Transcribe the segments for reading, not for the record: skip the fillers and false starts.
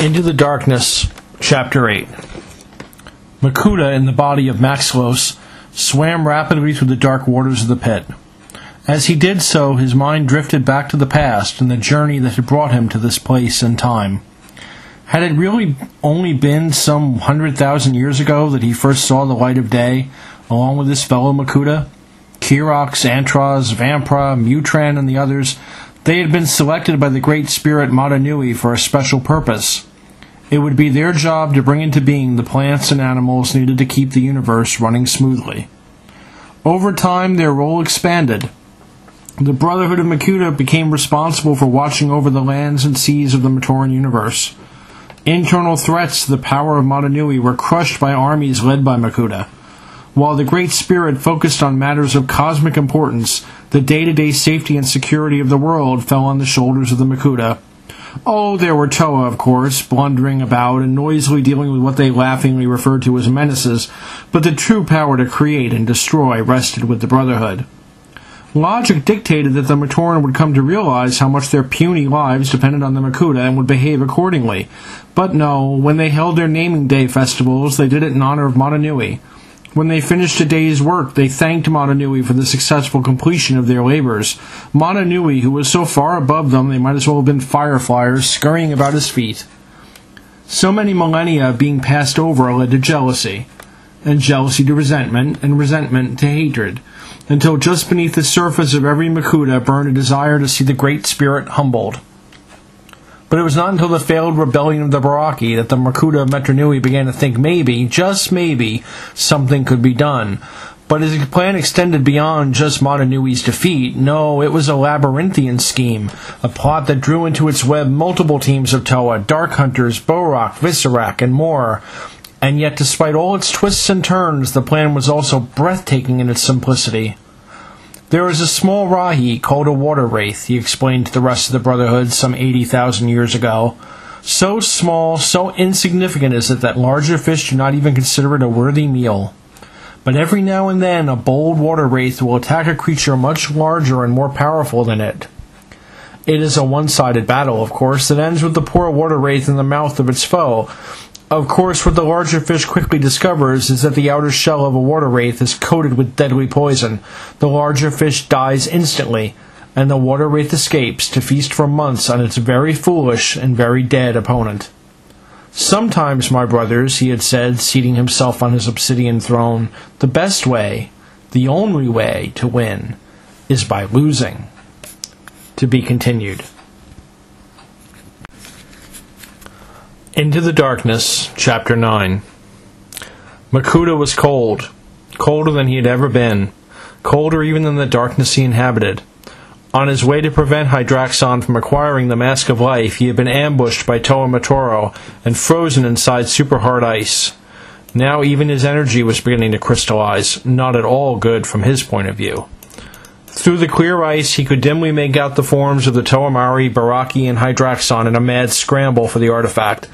Into the Darkness, Chapter 8. Makuta, in the body of Maxlos, swam rapidly through the dark waters of the pit. As he did so, his mind drifted back to the past and the journey that had brought him to this place and time. Had it really only been some 100,000 years ago that he first saw the light of day, along with his fellow Makuta? Kirox, Antros, Vampra, Mutran, and the others, they had been selected by the Great Spirit Matanui for a special purpose. It would be their job to bring into being the plants and animals needed to keep the universe running smoothly. Over time, their role expanded. The Brotherhood of Makuta became responsible for watching over the lands and seas of the Matoran universe. Internal threats to the power of Matanui were crushed by armies led by Makuta. While the Great Spirit focused on matters of cosmic importance, the day-to-day safety and security of the world fell on the shoulders of the Makuta. Oh, there were Toa, of course, blundering about and noisily dealing with what they laughingly referred to as menaces, but the true power to create and destroy rested with the Brotherhood. Logic dictated that the Matoran would come to realize how much their puny lives depended on the Makuta and would behave accordingly. But no, when they held their naming day festivals, they did it in honor of Matanui. When they finished a day's work, they thanked Matanui for the successful completion of their labors. Matanui, who was so far above them they might as well have been fireflies scurrying about his feet. So many millennia being passed over led to jealousy, and jealousy to resentment, and resentment to hatred, until just beneath the surface of every Makuta burned a desire to see the Great Spirit humbled. But it was not until the failed rebellion of the Baraki that the Makuta of Matanui began to think maybe, just maybe, something could be done. But his plan extended beyond just Matanui's defeat. No, it was a labyrinthian scheme, a plot that drew into its web multiple teams of Toa, Dark Hunters, Borak, Viserak, and more. And yet, despite all its twists and turns, the plan was also breathtaking in its simplicity. There is a small Rahi called a water wraith, he explained to the rest of the Brotherhood some 80,000 years ago. So small, so insignificant is it that larger fish do not even consider it a worthy meal. But every now and then a bold water wraith will attack a creature much larger and more powerful than it. It is a one-sided battle, of course, that ends with the poor water wraith in the mouth of its foe. Of course, what the larger fish quickly discovers is that the outer shell of a water wraith is coated with deadly poison. The larger fish dies instantly, and the water wraith escapes to feast for months on its very foolish and very dead opponent. Sometimes, my brothers, he had said, seating himself on his obsidian throne, the best way, the only way to win, is by losing. To be continued. Into the Darkness, Chapter 9. Makuta was cold, colder than he had ever been, colder even than the darkness he inhabited. On his way to prevent Hydraxon from acquiring the Mask of Life, he had been ambushed by Toa Mahri and frozen inside super hard ice. Now even his energy was beginning to crystallize, not at all good from his point of view. Through the clear ice, he could dimly make out the forms of the Toa Mahri, Baraki, and Hydraxon in a mad scramble for the artifact.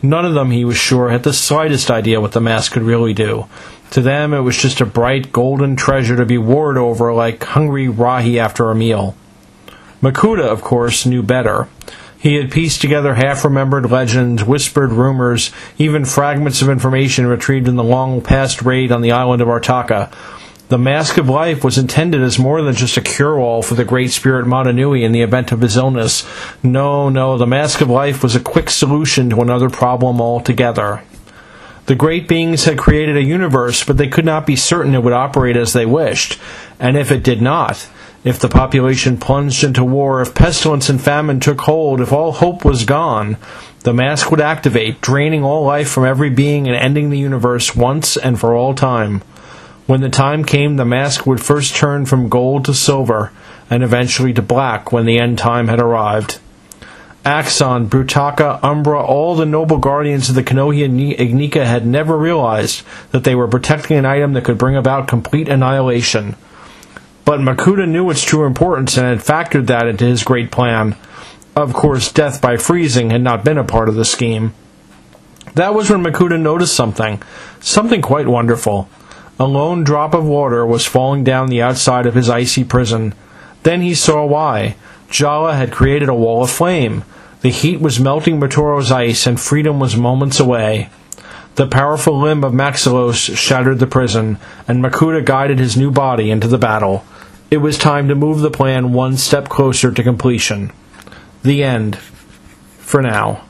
None of them, he was sure, had the slightest idea what the mask could really do. To them, it was just a bright, golden treasure to be warred over like hungry Rahi after a meal. Makuta, of course, knew better. He had pieced together half-remembered legends, whispered rumors, even fragments of information retrieved in the long-past raid on the island of Artaka. The Mask of Life was intended as more than just a cure-all for the Great Spirit Matanui in the event of his illness. No, the Mask of Life was a quick solution to another problem altogether. The great beings had created a universe, but they could not be certain it would operate as they wished. And if it did not, if the population plunged into war, if pestilence and famine took hold, if all hope was gone, the mask would activate, draining all life from every being and ending the universe once and for all time. When the time came, the mask would first turn from gold to silver, and eventually to black when the end time had arrived. Axon, Brutaka, Umbra, all the noble guardians of the Kanohi Ignika had never realized that they were protecting an item that could bring about complete annihilation. But Makuta knew its true importance and had factored that into his great plan. Of course, death by freezing had not been a part of the scheme. That was when Makuta noticed something quite wonderful. A lone drop of water was falling down the outside of his icy prison. Then he saw why. Jala had created a wall of flame. The heat was melting Matoro's ice, and freedom was moments away. The powerful limb of Maxilos shattered the prison, and Makuta guided his new body into the battle. It was time to move the plan one step closer to completion. The end. For now.